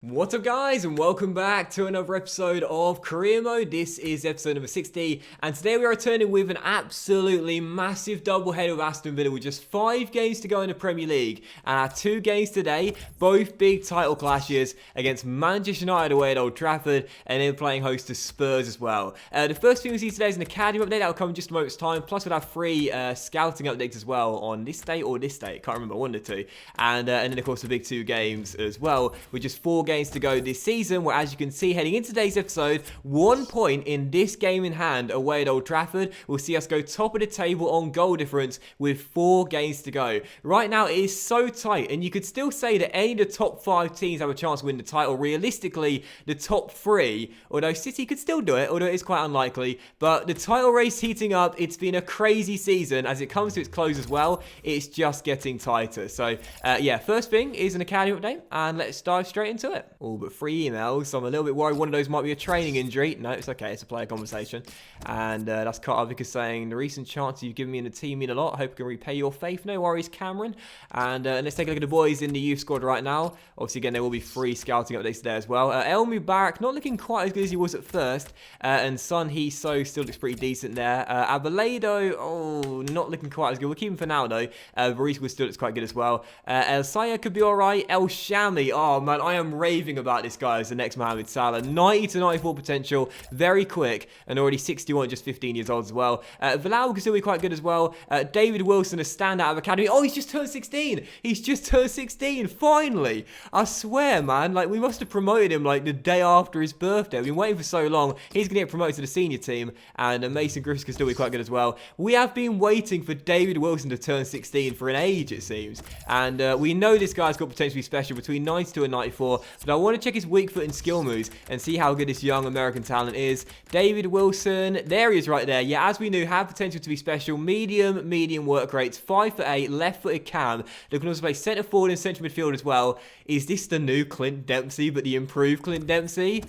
What's up guys, and welcome back to another episode of Career Mode. This is episode number 60, and today we are returning with an absolutely massive doubleheader with Aston Villa with just 5 games to go in the Premier League, and our 2 games today, both big title clashes against Manchester United away at Old Trafford, and then playing host to Spurs as well. The first thing we see today is an academy update that will come in just a moment's time, plus we'll have 3 scouting updates as well on this day or this day, can't remember, one or two, and then of course the big 2 games as well, with just 4 games to go this season, where as you can see heading into today's episode, 1 point in this game in hand away at Old Trafford will see us go top of the table on goal difference with 4 games to go. Right now it is so tight, and you could still say that any of the top 5 teams have a chance to win the title. Realistically, the top 3, although City could still do it, although it is quite unlikely, but the title race heating up. It's been a crazy season. As it comes to its close as well, it's just getting tighter. So yeah, first thing is an academy update, and let's dive straight into it. All but 3 emails, so I'm a little bit worried one of those might be a training injury. No, it's okay, it's a player conversation. And that's Carter Vickers saying, the recent chances you've given me in the team mean a lot. I hope I can repay your faith. No worries, Cameron. And let's take a look at the boys in the youth squad right now. Obviously, again, there will be 3 scouting updates there as well. El Mubarak, not looking quite as good as he was at first. And Sun Hee So still looks pretty decent there. Abeledo, oh, not looking quite as good. We'll keep him for now, though. Barisca still looks quite good as well. El Saya could be alright. El Shami, oh man, I am raving about this guy as the next Mohamed Salah. 90 to 94 potential, very quick, and already 61, just 15 years old as well. Bilal can still be quite good as well. David Wilson, a standout of academy. Oh, he's just turned 16. He's just turned 16, finally. I swear, man, like, we must have promoted him like the day after his birthday. We've been waiting for so long. He's going to get promoted to the senior team, and Mason Griffiths can still be quite good as well. We have been waiting for David Wilson to turn 16 for an age, it seems, and we know this guy's got potential to be special between 92 and 94, but I want to check his weak foot and skill moves and see how good this young American talent is. David Wilson, there he is right there. Yeah, as we knew, have potential to be special. Medium work rates, 5'8", left-footed cam. They can also play centre forward and central midfield as well. Is this the new Clint Dempsey, but the improved Clint Dempsey?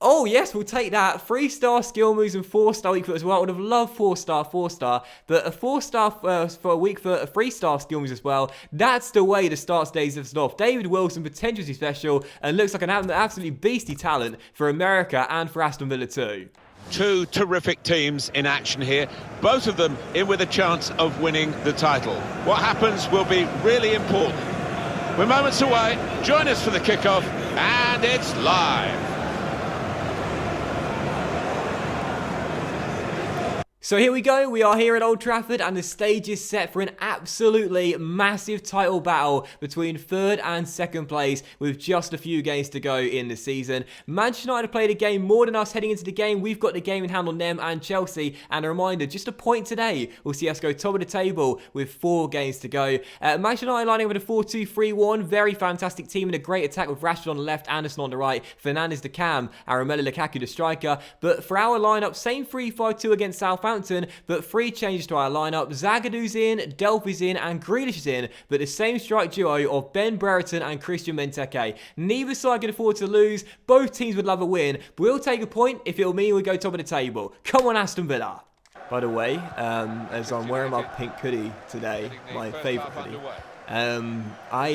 Oh, yes, we'll take that. 3-star skill moves and 4-star weak foot as well. I would have loved 4-star, but a 4-star for a weak foot, a 3-star skill moves as well. That's the way to start today's episode off. David Wilson, potentially special, and looks like an absolutely beastly talent for America and for Aston Villa too. 2 terrific teams in action here, both of them in with a chance of winning the title. What happens will be really important. We're moments away. Join us for the kickoff, and it's live. So here we go, we are here at Old Trafford, and the stage is set for an absolutely massive title battle between 3rd and 2nd place with just a few games to go in the season. Manchester United have played a game more than us heading into the game. We've got the game in hand on them and Chelsea, and a reminder, just a point today will see us go top of the table with 4 games to go. Manchester United lining up with a 4-2-3-1, very fantastic team and a great attack with Rashford on the left, Anderson on the right, Fernandes the cam, and Romelu Lukaku the striker. But for our lineup, same 3-5-2 against Southampton, but 3 changes to our lineup. Zagadu's in, Delphi's in, and Grealish is in, but the same strike duo of Ben Brereton and Christian Benteke. Neither side can afford to lose. Both teams would love a win, but we'll take a point if it'll mean we go top of the table. Come on, Aston Villa. By the way, as I'm wearing my pink hoodie today, my favourite hoodie, I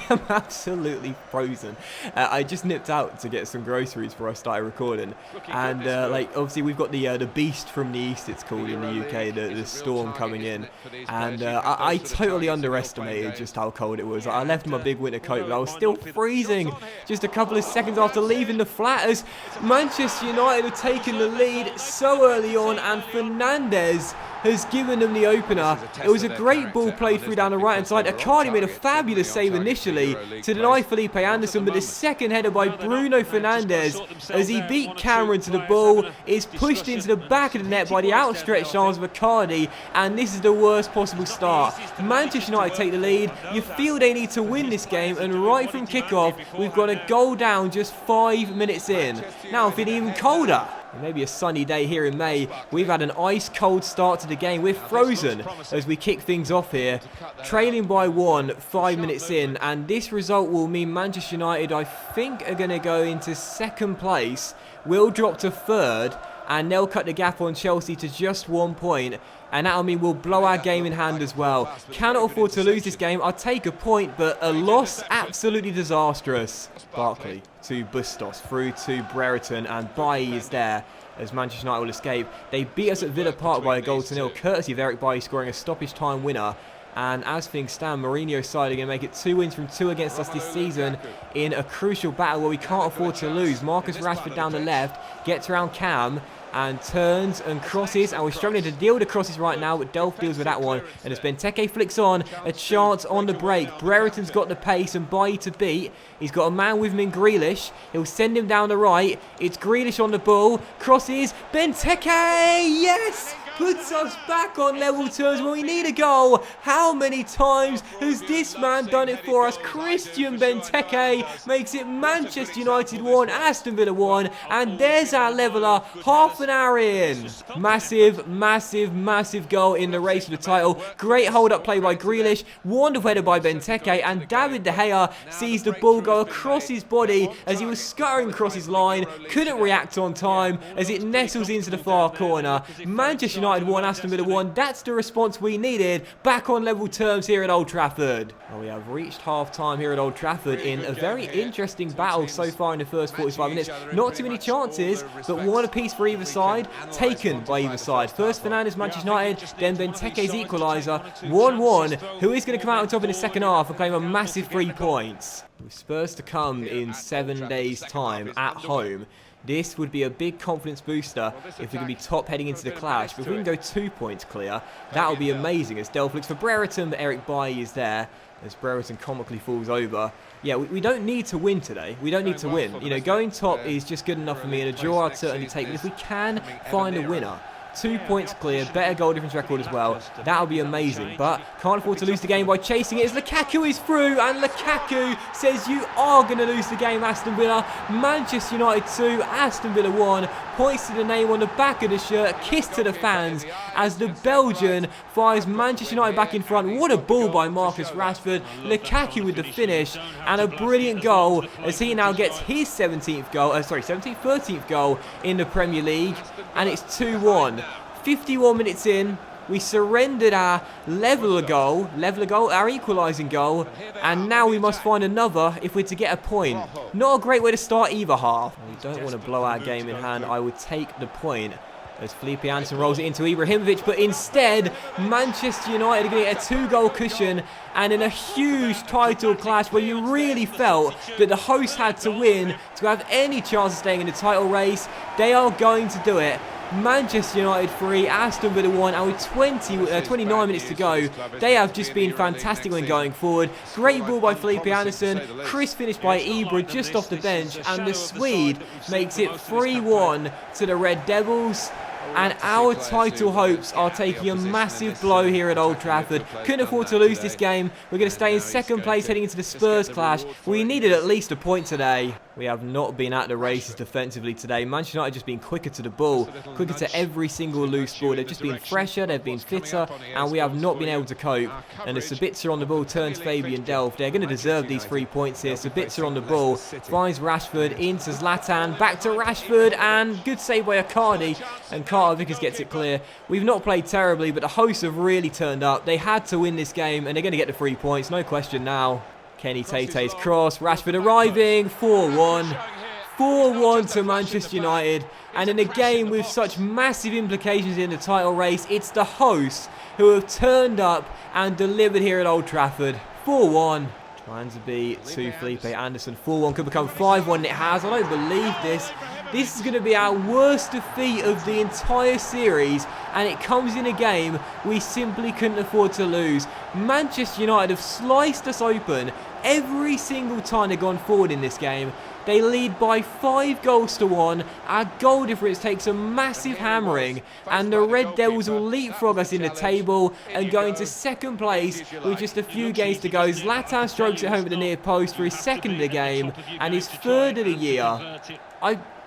am absolutely frozen. I just nipped out to get some groceries before I started recording, and like, obviously we've got the beast from the east, it's called in the UK, the storm coming in, and I totally underestimated just how cold it was. I left my big winter coat, but I was still freezing just a couple of seconds after leaving the flat, as Manchester United had taken the lead so early on, and Fernandes has given them the opener. It was a great ball played through down the right hand side. Icardi made a fabulous save initially to deny Felipe Anderson, but the second header by Bruno Fernandes, as he beat Cameron to the ball, is pushed into the back of the net by the outstretched arms of Icardi, and this is the worst possible start. Manchester United take the lead. You feel they need to win this game, and right from kickoff, we've got a goal down just 5 minutes in. Now I'm feeling even colder. Maybe a sunny day here in May. We've had an ice cold start to the game. We're frozen as we kick things off here, trailing by 1 5 minutes in, and this result will mean Manchester United, I think, are going to go into 2nd place. We'll drop to 3rd, and they'll cut the gap on Chelsea to just 1 point. And that'll mean we'll blow our game in hand as well. Cannot afford to lose this game. I'll take a point, but a loss, absolutely disastrous. Barkley to Bustos, through to Brereton, and Bailly is there as Manchester United will escape. They beat us at Villa Park by a 1-0, courtesy of Eric Bailly scoring a stoppage time winner. And as things stand, Mourinho's side are going to make it 2 wins from 2 against us this season in a crucial battle where we can't afford to lose. Marcus Rashford down the left, gets around Cam, and turns and crosses, and we're struggling to deal with the crosses right now, but Delph deals with that one, and as Benteke flicks on, a chance on the break. Brereton's got the pace and Bailly to beat. He's got a man with him in Grealish. He'll send him down the right. It's Grealish on the ball, crosses, Benteke, yes! Puts us back on level terms when we need a goal. How many times has this man done it for us? Christian Benteke makes it Manchester United 1, Aston Villa 1, and there's our leveller half an hour in. Massive, massive, massive goal in the race for the title. Great hold-up play by Grealish, wonderful header by Benteke, and David De Gea sees the ball go across his body as he was scuttering across his line, couldn't react on time as it nestles into the far corner. Manchester United 1, Aston Villa 1. That's the response we needed. Back on level terms here at Old Trafford. Well, we have reached half-time here at Old Trafford in a very interesting battle so far in the first 45 minutes. Not too many chances, but one apiece for either side, taken by either side. First Fernandes, Manchester United, then Benteke's equaliser. 1-1. Who is going to come out on top in the second half and claim a massive 3 points? With Spurs to come in 7 days' time at home. This would be a big confidence booster if we can be top heading into the clash. But if we can go 2 points clear, that would be amazing as Delph looks for Brereton, but Eric Bailly is there as Brereton comically falls over. Yeah, we don't need to win today. We don't need to win. You know, going top is just good enough for me, and a draw I'd certainly take. But if we can find a winner, 2 points clear, better goal difference record as well. That'll be amazing, but can't afford to lose the game by chasing it as Lukaku is through, and Lukaku says you are going to lose the game, Aston Villa. Manchester United 2, Aston Villa 1. Points to the name on the back of the shirt, kiss to the fans as the Belgian fires Manchester United back in front. What a ball by Marcus Rashford. Lukaku with the finish, and a brilliant goal as he now gets his 13th goal in the Premier League, and it's 2-1. 51 minutes in, we surrendered our leveller goal, our equalising goal, and now we must find another if we're to get a point. Not a great way to start either half. We don't want to blow our game in hand. I would take the point as Felipe Anderson rolls it into Ibrahimovic, but instead Manchester United are going to get a 2-goal cushion, and in a huge title clash where you really felt that the hosts had to win to have any chance of staying in the title race, they are going to do it. Manchester United 3, Aston Villa 1, and with 29 minutes to go, they have just been fantastic when going forward. Great ball by Felipe Anderson, crisp finish by Ibra just off the bench, and the Swede makes it 3-1 to the Red Devils. And our title hopes are taking a massive blow here at Old Trafford. Couldn't afford to lose this game. We're going to stay in second place heading into the Spurs clash. We needed at least a point today. We have not been at the races defensively today. Manchester United just been quicker to the ball, quicker to every single loose ball. They've just been fresher, they've been fitter, and we have not been able to cope. And as Sabitzer on the ball turns Fabian Delph, they're going to deserve these 3 points here. Sabitzer on the ball, finds Rashford, into Zlatan, back to Rashford, and good save by Icardi, and Carter Vickers gets it clear. We've not played terribly, but the hosts have really turned up. They had to win this game, and they're going to get the 3 points, no question now. Kenny Tete's cross, Rashford arriving, 4-1. 4-1 to Manchester United. And in a game with such massive implications in the title race, it's the hosts who have turned up and delivered here at Old Trafford. 4-1. Twansby to Felipe Anderson. 4-1 could become 5-1, and it has. I don't believe this. This is going to be our worst defeat of the entire series, and it comes in a game we simply couldn't afford to lose. Manchester United have sliced us open every single time they've gone forward in this game. They lead by 5-1. Our goal difference takes a massive hammering, and the Red Devils will leapfrog us in the table and go into second place with just a few games to go. Zlatan strokes it home at the near post for his second of the game and his third of the year.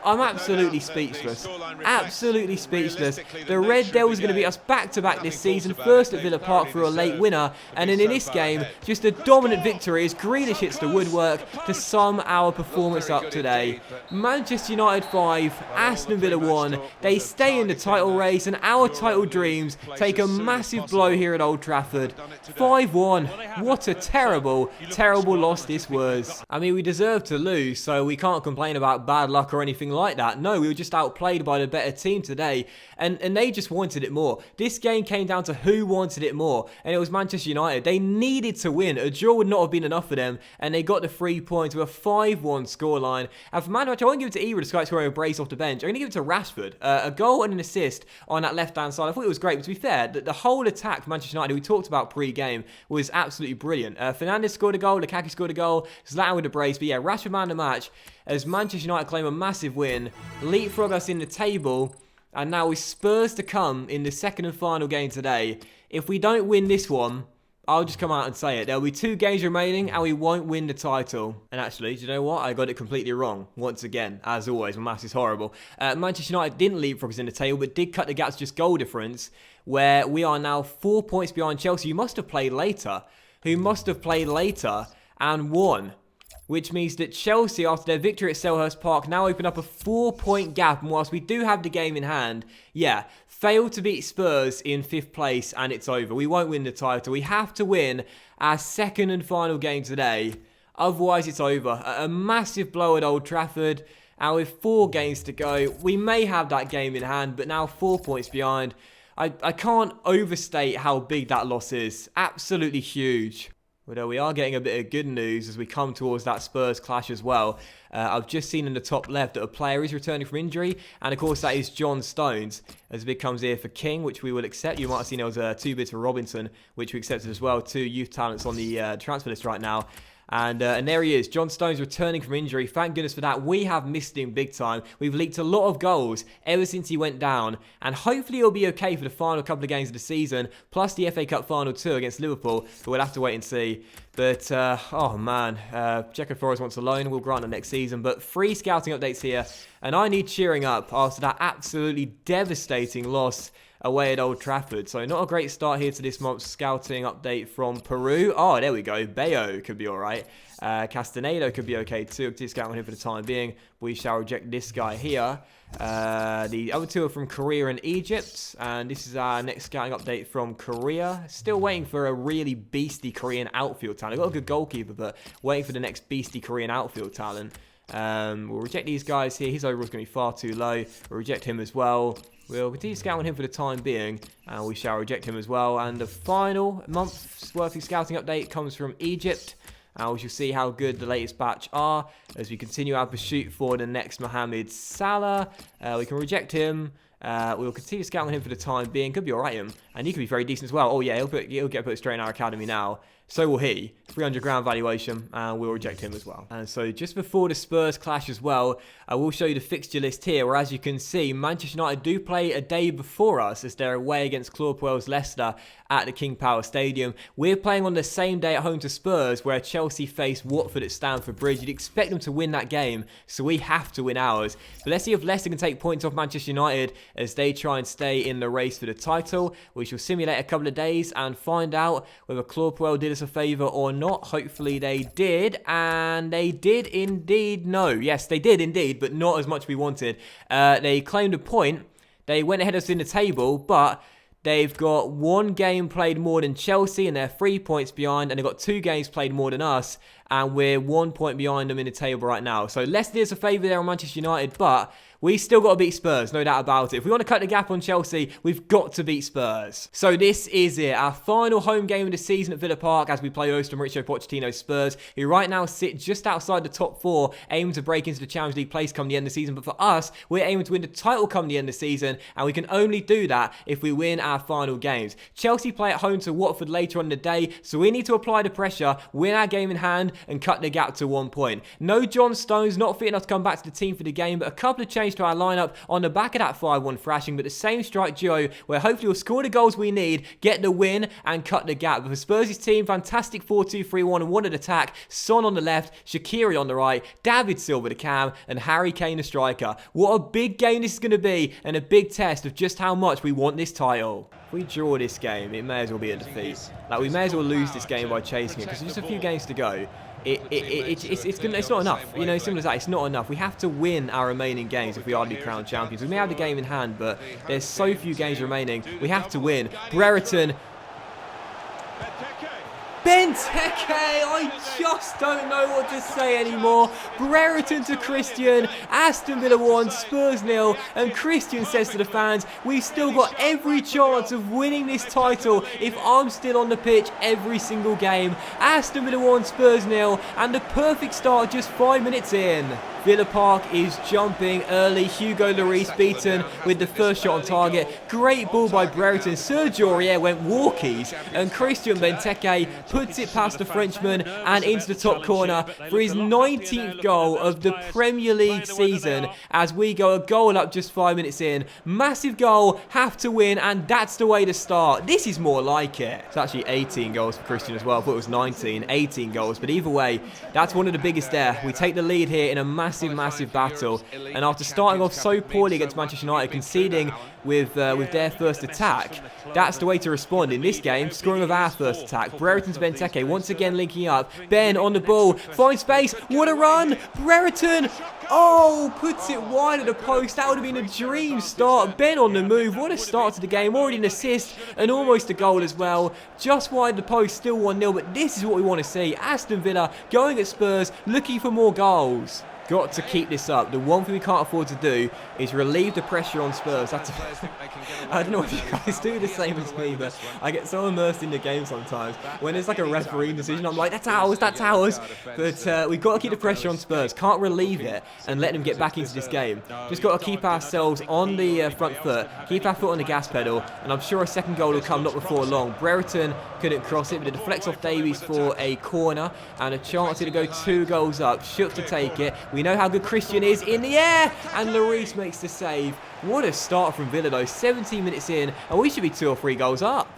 I'm absolutely speechless. Absolutely speechless. The Red Devils are going to beat us back-to-back this season. First at Villa Park for a late winner. And then in this game, just a dominant victory as Grealish hits the woodwork to sum our performance up today. Manchester United 5, Aston Villa 1. They stay in the title race and our title dreams take a massive blow here at Old Trafford. 5-1. What a terrible, terrible loss this was. I mean, we deserved to lose, so we can't complain about bad luck or anything like that. No, we were just outplayed by the better team today, and they just wanted it more. This game came down to who wanted it more, and it was Manchester United. They needed to win. A draw would not have been enough for them, and they got the 3 points with a 5-1 scoreline. And for man of the match, I won't give it to Ibra, this guy scoring a brace off the bench. I'm going to give it to Rashford. A goal and an assist on that left-hand side. I thought it was great, but to be fair, the whole attack for Manchester United, we talked about pre-game, was absolutely brilliant. Fernandes scored a goal, Lukaku scored a goal, Zlatan with a brace, but yeah, Rashford man of the match, as Manchester United claim a massive win, leapfrog us in the table, and now with Spurs to come in the second and final game today. If we don't win this one, I'll just come out and say it. There'll be 2 games remaining and we won't win the title. And actually, do you know what? I got it completely wrong. Once again, as always, my maths is horrible. Manchester United didn't leapfrog us in the table, but did cut the gap to just goal difference, where we are now 4 points behind Chelsea, who must have played later. And won. Which means that Chelsea, after their victory at Selhurst Park, now open up a 4-point gap. And whilst we do have the game in hand, yeah, failed to beat Spurs in 5th place and it's over. We won't win the title. We have to win our second and final game today. Otherwise, it's over. A massive blow at Old Trafford. And with 4 games to go, we may have that game in hand, but now 4 points behind. I can't overstate how big that loss is. Absolutely huge. Although we are getting a bit of good news as we come towards that Spurs clash as well. I've just seen in the top left that a player is returning from injury. And of course that is John Stones. As bid comes here for King, which we will accept. You might have seen there was 2 bids for Robinson, which we accepted as well. 2 youth talents on the transfer list right now. And there he is, John Stones returning from injury. Thank goodness for that. We have missed him big time. We've leaked a lot of goals ever since he went down. And hopefully he'll be okay for the final couple of games of the season, plus the FA Cup final 2 against Liverpool. But we'll have to wait and see. But, oh man, Checo Flores wants a loan. We'll grant it next season. But 3 scouting updates here. And I need cheering up after that absolutely devastating loss away at Old Trafford. So not a great start here to this month's scouting update from Peru. Oh, there we go. Bayo could be all right. Castaneda could be okay too. Discount on him for the time being. We shall reject this guy here. The other 2 are from Korea and Egypt. And this is our next scouting update from Korea. Still waiting for a really beastly Korean outfield talent. I've got a good goalkeeper, but waiting for the next beastly Korean outfield talent. We'll reject these guys here. His overall's going to be far too low. We'll reject him as well. We'll continue scouting him for the time being, and we shall reject him as well. And the final month's worth of scouting update comes from Egypt. We shall see how good the latest batch are as we continue our pursuit for the next Mohamed Salah. We can reject him. We'll continue scouting him for the time being. Could be alright, him. And he could be very decent as well. Oh yeah, he'll get put straight in our academy now. So will he. 300 grand valuation, and we'll reject him as well. And so just before the Spurs clash as well, I will show you the fixture list here, where as you can see, Manchester United do play a day before us as they're away against Claude Puel's Leicester at the King Power Stadium. We're playing on the same day at home to Spurs, where Chelsea face Watford at Stamford Bridge. You'd expect them to win that game, so we have to win ours. But let's see if Leicester can take points off Manchester United as they try and stay in the race for the title. We shall simulate a couple of days and find out whether Claude Puel did us a favour or not. Hopefully they did, and they did indeed. No, yes, they did indeed, but not as much we wanted. They claimed a point. They went ahead of us in the table, but they've got 1 game played more than Chelsea, and they're 3 points behind, and they've got 2 games played more than us, and we're 1 point behind them in the table right now. So Leicester did us a favour there on Manchester United, but we still got to beat Spurs, no doubt about it. If we want to cut the gap on Chelsea, we've got to beat Spurs. So this is it, our final home game of the season at Villa Park as we play host to Mauricio Pochettino's Spurs, who right now sit just outside the top 4, aiming to break into the Champions League place come the end of the season. But for us, we're aiming to win the title come the end of the season, and we can only do that if we win our final games. Chelsea play at home to Watford later on in the day, so we need to apply the pressure, win our game in hand, and cut the gap to 1 point. No John Stones, not fit enough to come back to the team for the game, but a couple of changes to our lineup on the back of that 5-1 thrashing, but the same strike duo where hopefully we'll score the goals we need, get the win, and cut the gap. But for Spurs' team, fantastic 4-2-3-1 and one at attack. Son on the left, Shaqiri on the right, David Silva the cam, and Harry Kane the striker. What a big game this is going to be, and a big test of just how much we want this title. If we draw this game, it may as well be a defeat. Like, we may as well lose this game by chasing it, because there's just a few games to go. It's not enough. You know, simple as that. It's not enough. We have to win our remaining games if we are to be crowned champions. We may have the game in hand, but there's so few games remaining. We have to win. Brereton. Benteke, I just don't know what to say anymore. Brereton to Christian, Aston Villa 1, Spurs 0, and Christian says to the fans, we've still got every chance of winning this title if I'm still on the pitch every single game. Aston Villa 1, Spurs 0, and the perfect start just 5 minutes in. Villa Park is jumping early. Hugo Lloris beaten with the first shot on target. Great ball by Brereton. Sergio Aurier went walkies, and Christian Benteke puts it past the Frenchman and into the top corner for his 19th goal of the Premier League season as we go a goal up just 5 minutes in. Massive goal, have to win, and that's the way to start. This is more like it. It's actually 18 goals for Christian as well. I thought it was 19, 18 goals, but either way, that's one of the biggest there. We take the lead here in a massive battle, and after starting off so poorly against Manchester United, conceding with their first attack, that's the way to respond in this game, scoring with our first attack. Brereton to Benteke, once again linking up. Ben on the ball, finds space, what a run! Brereton, oh, puts it wide of the post. That would have been a dream start. Ben on the move, what a start to the game, already an assist and almost a goal as well. Just wide of the post, still 1-0, but this is what we want to see. Aston Villa going at Spurs, looking for more goals. Got to keep this up. The one thing we can't afford to do is relieve the pressure on Spurs. I don't know if you guys do the same as me, but I get so immersed in the game sometimes. When there's like a refereeing decision, I'm like, that's ours, that's ours. But we've got to keep the pressure on Spurs. Can't relieve it and let them get back into this game. Just got to keep ourselves on the front foot, keep our foot on the gas pedal, and I'm sure a second goal will come not before long. Brereton couldn't cross it, but it deflects off Davies for a corner and a chance to go 2 goals up. Shook to take it. We know how good Christian is in the air, and Lloris makes the save. What a start from Villa though, 17 minutes in, and we should be 2 or 3 goals up.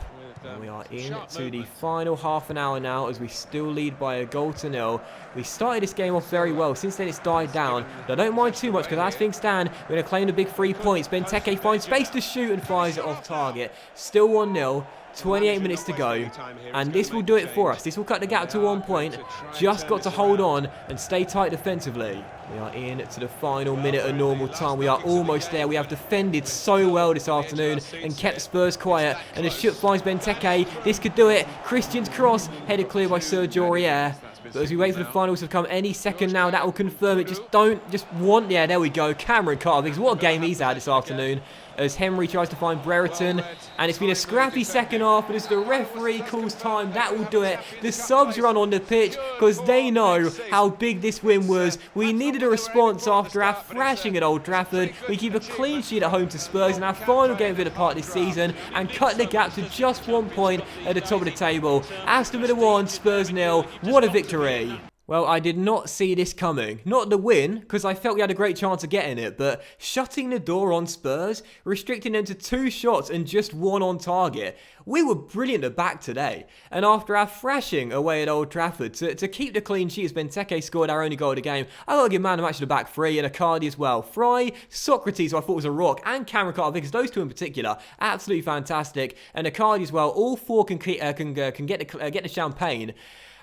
And we are into the final half an hour now as we still lead by a goal to 0. We started this game off very well. Since then it's died down. But I don't mind too much because as things stand, we're going to claim the big 3 points. Benteke finds space to shoot and fires it off target. Still 1-0. 28 minutes to go, and this will do it for us. This will cut the gap to 1 point. Just got to hold on and stay tight defensively. We are in to the final minute of normal time. We are almost there. We have defended so well this afternoon and kept Spurs quiet. And the shoot finds Benteke. This could do it. Christian's cross, headed clear by Sergio Aurier. But as we wait for the finals to come any second now, that will confirm it. Yeah, there we go. Cameron Carvings, what a game he's had this afternoon. As Henry tries to find Brereton, and it's been a scrappy second half, but as the referee calls time, that will do it. The subs run on the pitch because they know how big this win was. We needed a response after our thrashing at Old Trafford. We keep a clean sheet at home to Spurs in our final game of Villa Park this season and cut the gap to just 1 point at the top of the table. Aston Villa 1, Spurs 0. What a victory. Well, I did not see this coming. Not the win, because I felt we had a great chance of getting it, but shutting the door on Spurs, restricting them to 2 shots and just 1 on target. We were brilliant at back today. And after our thrashing away at Old Trafford, to keep the clean sheet as Benteke scored our only goal of the game, I got to give man the match to the back 3 and Icardi as well. Fry, Socrates, who I thought was a rock, and Cameron Carter, because those 2 in particular, absolutely fantastic. And Icardi as well, all 4 can get the champagne.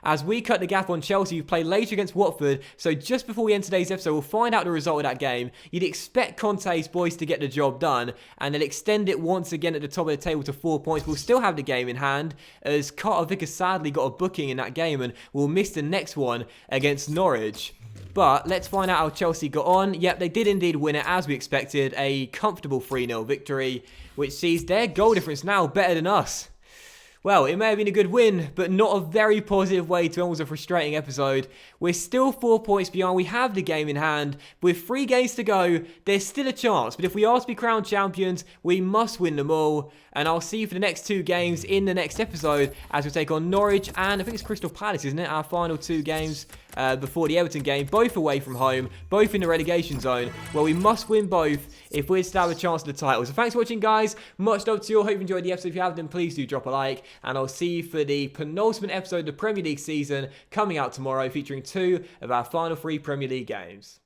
As we cut the gap on Chelsea, who play later against Watford, so just before we end today's episode, we'll find out the result of that game. You'd expect Conte's boys to get the job done, and they'll extend it once again at the top of the table to 4 points. We'll still have the game in hand, as Carter Vickers sadly got a booking in that game, and we'll miss the next one against Norwich. But let's find out how Chelsea got on. Yep, they did indeed win it, as we expected. A comfortable 3-0 victory, which sees their goal difference now better than us. Well, it may have been a good win, but not a very positive way to end what was a frustrating episode. We're still 4 points behind. We have the game in hand. With 3 games to go, there's still a chance. But if we are to be crowned champions, we must win them all. And I'll see you for the next 2 games in the next episode as we take on Norwich and I think it's Crystal Palace, isn't it? Our final 2 games before the Everton game, both away from home, both in the relegation zone, where we must win both if we're to have a chance at the title. So thanks for watching, guys. Much love to you all. Hope you enjoyed the episode. If you have, then please do drop a like. And I'll see you for the penultimate episode of the Premier League season coming out tomorrow, featuring 2 of our final 3 Premier League games.